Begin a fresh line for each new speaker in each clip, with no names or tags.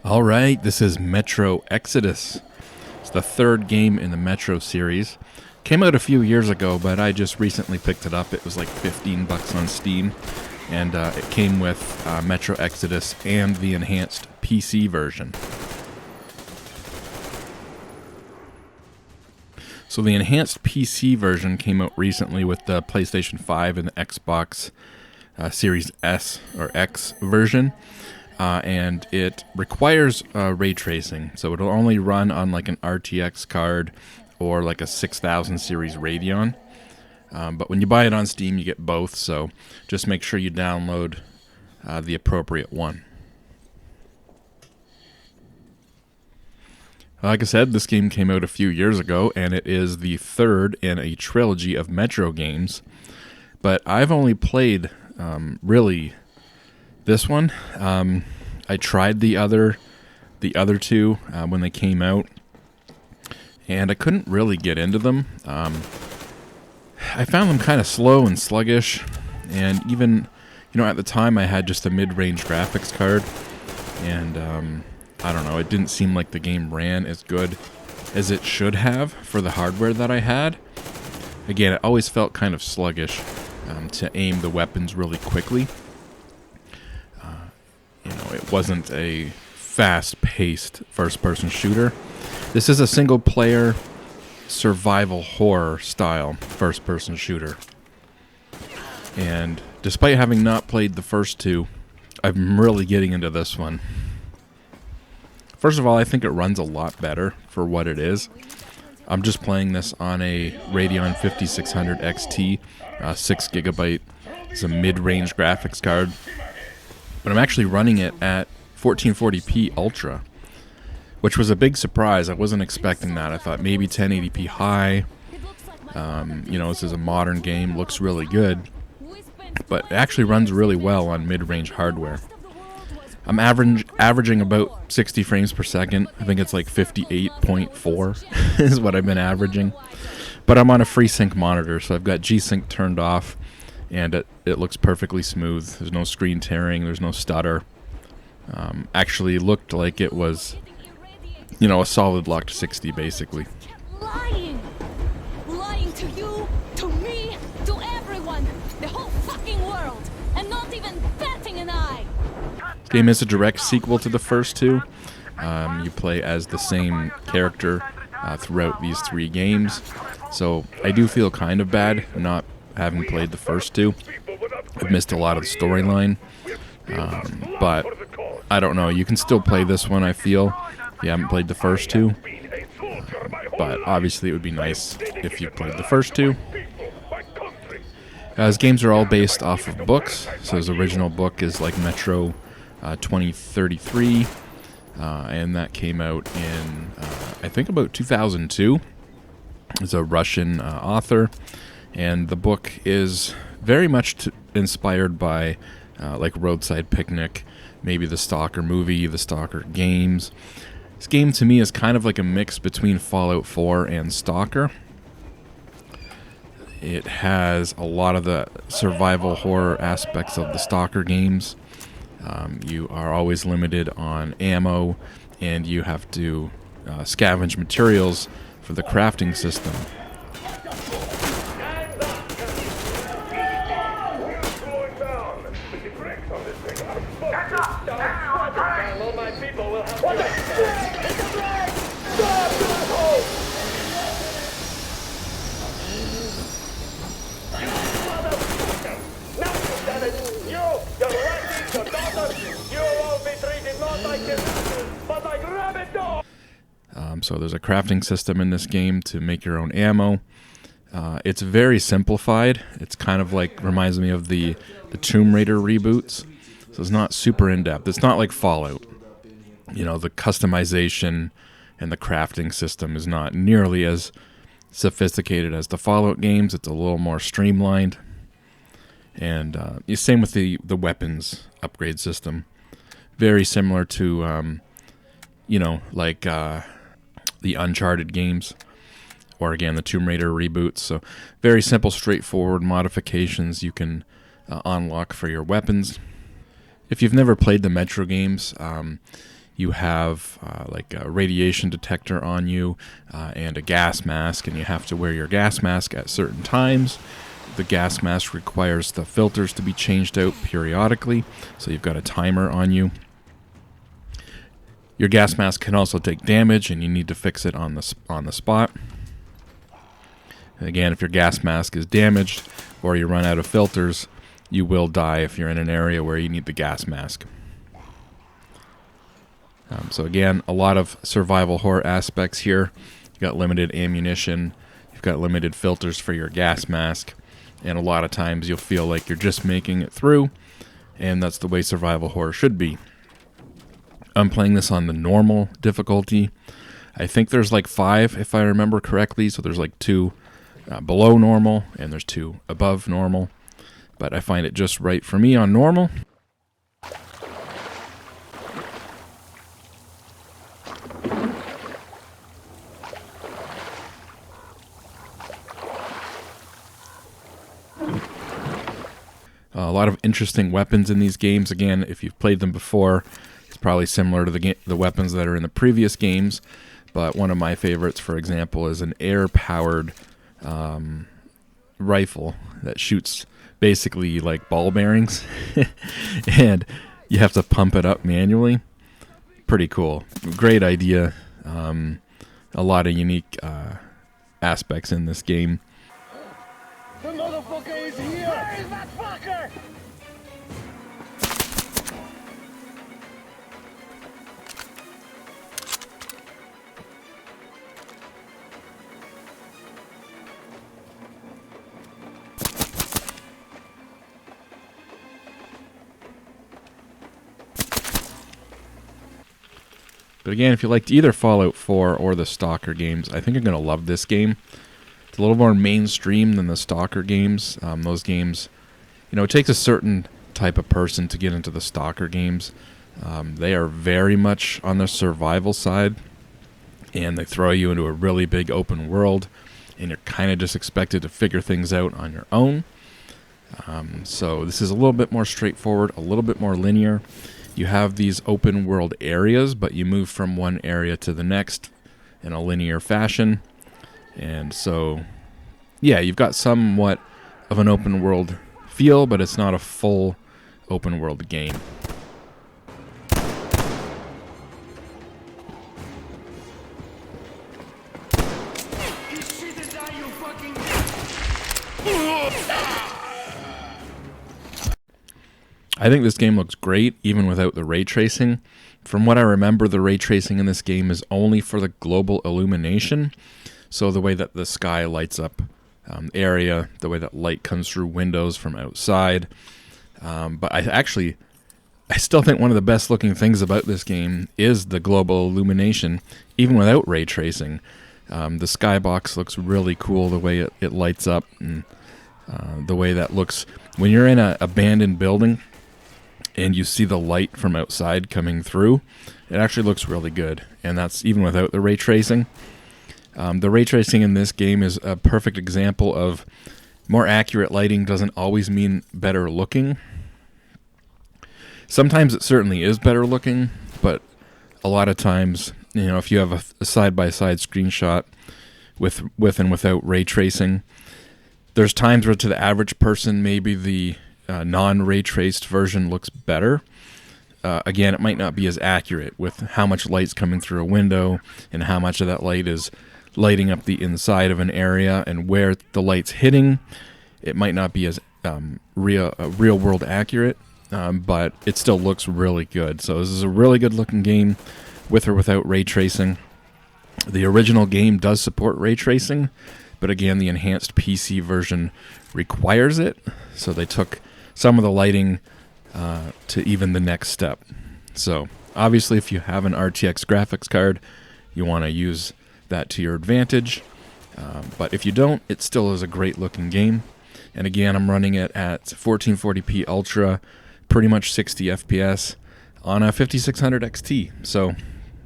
All right, this is Metro Exodus. It's the third game in the Metro series. Came out a few years ago, but I just recently picked it up. It was like $15 on Steam, and it came with Metro Exodus and the enhanced PC version. So the enhanced PC version came out recently with the PlayStation 5 and the Xbox Series S or X version. And it requires ray tracing, so it'll only run on like an RTX card or like a 6000 series Radeon. But when you buy it on Steam, you get both, so just make sure you download the appropriate one. Like I said, this game came out a few years ago, and it is the third in a trilogy of Metro games. But I've only played, really, this one. I tried the other two when they came out, and I couldn't really get into them. I found them kind of slow and sluggish, and even, at the time I had just a mid-range graphics card, and I don't know, it didn't seem like the game ran as good as it should have for the hardware that I had. Again, it always felt kind of sluggish to aim the weapons really quickly. It wasn't a fast-paced first-person shooter. This is a single-player survival horror style first-person shooter. And despite having not played the first two, I'm really getting into this one. First of all, I think it runs a lot better for what it is. I'm just playing this on a Radeon 5600 XT, 6GB. It's a mid-range graphics card. But I'm actually running it at 1440p Ultra, which was a big surprise. I wasn't expecting that. I thought maybe 1080p high. This is a modern game, looks really good, but it actually runs really well on mid-range hardware. I'm averaging about 60 frames per second. I think it's like 58.4 is what I've been averaging. But I'm on a FreeSync monitor, so I've got G-Sync turned off, and it looks perfectly smooth. There's no screen tearing, there's no stutter. Actually looked like it was, a solid locked 60 basically.
Lying to you, to me, to everyone, the whole fucking world, and not even batting an eye.
This game is a direct sequel to the first two. You play as the same character throughout these three games, so I do feel kind of bad not having played the first two. I've missed a lot of the storyline, but I don't know, you can still play this one, I feel, if you haven't played the first two. But obviously it would be nice if you played the first two. His games are all based off of books, so his original book is like Metro 2033, and that came out in, I think, about 2002. It's a Russian author, and the book is very much inspired by like Roadside Picnic, maybe the Stalker movie, the Stalker games. This game to me is kind of like a mix between Fallout 4 and Stalker. It has a lot of the survival horror aspects of the Stalker games. You are always limited on ammo, and you have to scavenge materials for the crafting system. So there's a crafting system in this game to make your own ammo. It's very simplified. It's kind of like, reminds me of the Tomb Raider reboots. So it's not super in-depth. It's not like Fallout. You know, the customization and the crafting system is not nearly as sophisticated as the Fallout games. It's a little more streamlined. And same with the weapons upgrade system. Very similar to, you know, like the Uncharted games. Or again, the Tomb Raider reboots. So very simple, straightforward modifications you can unlock for your weapons. If you've never played the Metro games, you have like a radiation detector on you and a gas mask, and you have to wear your gas mask at certain times. The gas mask requires the filters to be changed out periodically, so you've got a timer on you. Your gas mask can also take damage, and you need to fix it on the spot. Again, if your gas mask is damaged or you run out of filters, you will die if you're in an area where you need the gas mask. So again, a lot of survival horror aspects here. You've got limited ammunition, you've got limited filters for your gas mask, and a lot of times you'll feel like you're just making it through, and that's the way survival horror should be. I'm playing this on the normal difficulty. I think there's like 5, if I remember correctly, so there's like 2 below normal, and there's 2 above normal, but I find it just right for me on normal. A lot of interesting weapons in these games. Again, if you've played them before, it's probably similar to the weapons that are in the previous games, but one of my favorites, for example, is an air-powered rifle that shoots basically like ball bearings, and you have to pump it up manually. Pretty cool. Great idea. A lot of unique aspects in this game.
The motherfucker is here! Where is that fucker?
But again, if you liked either Fallout 4 or the Stalker games, I think you're going to love this game. It's a little more mainstream than the Stalker games. Those games, you know, it takes a certain type of person to get into the Stalker games. They are very much on the survival side, and they throw you into a really big open world, and you're kind of just expected to figure things out on your own. So this is a little bit more straightforward, a little bit more linear. You have these open world areas, but you move from one area to the next in a linear fashion. And so, yeah, you've got somewhat of an open world feel, but it's not a full open world game. I think this game looks great, even without the ray tracing. From what I remember, the ray tracing in this game is only for the global illumination. So the way that the sky lights up the area, the way that light comes through windows from outside. But I still think one of the best looking things about this game is the global illumination, even without ray tracing. The skybox looks really cool, the way it lights up, and the way that looks when you're in an abandoned building and you see the light from outside coming through. It actually looks really good, and that's even without the ray tracing. The ray tracing in this game is a perfect example of more accurate lighting doesn't always mean better looking. Sometimes it certainly is better looking, but a lot of times, you know, if you have a side-by-side screenshot with and without ray tracing, there's times where to the average person maybe the non-ray traced version looks better. Again, it might not be as accurate with how much light's coming through a window and how much of that light is lighting up the inside of an area, and where the light's hitting. It might not be as real world accurate, but it still looks really good. So this is a really good looking game with or without ray tracing. The original game does support ray tracing, but again, the enhanced PC version requires it, so they took some of the lighting to even the next step. So obviously, if you have an RTX graphics card, you want to use that to your advantage. But if you don't, it still is a great looking game. And again, I'm running it at 1440p Ultra, pretty much 60 FPS on a 5600 XT. So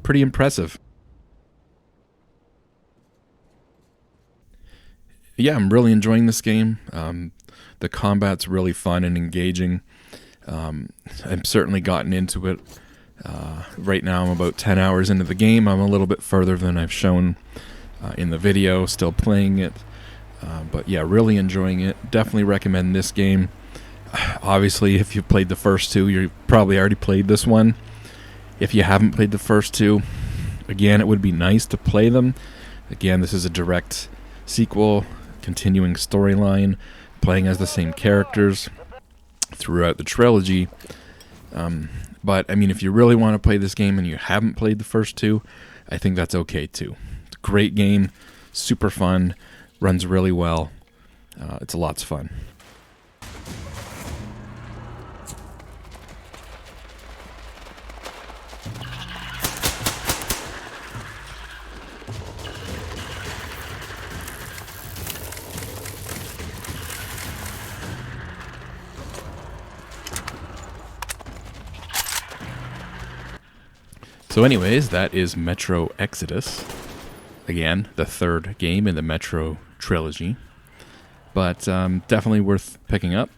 pretty impressive. Yeah, I'm really enjoying this game. The combat's really fun and engaging. I've certainly gotten into it. Right now I'm about 10 hours into the game. I'm a little bit further than I've shown in the video, still playing it. But yeah, really enjoying it. Definitely recommend this game. Obviously, if you've played the first two, you probably already played this one. If you haven't played the first two, again, it would be nice to play them. Again, this is a direct sequel, continuing storyline, playing as the same characters throughout the trilogy. But, I mean, if you really want to play this game and you haven't played the first two, I think that's okay, too. It's a great game, super fun, runs really well. It's lots of fun. So anyways, that is Metro Exodus. Again, the third game in the Metro trilogy. But definitely worth picking up.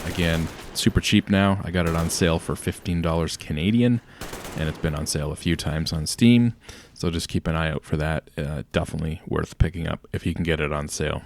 Again, super cheap now. I got it on sale for $15 Canadian, and it's been on sale a few times on Steam. So just keep an eye out for that. Definitely worth picking up if you can get it on sale.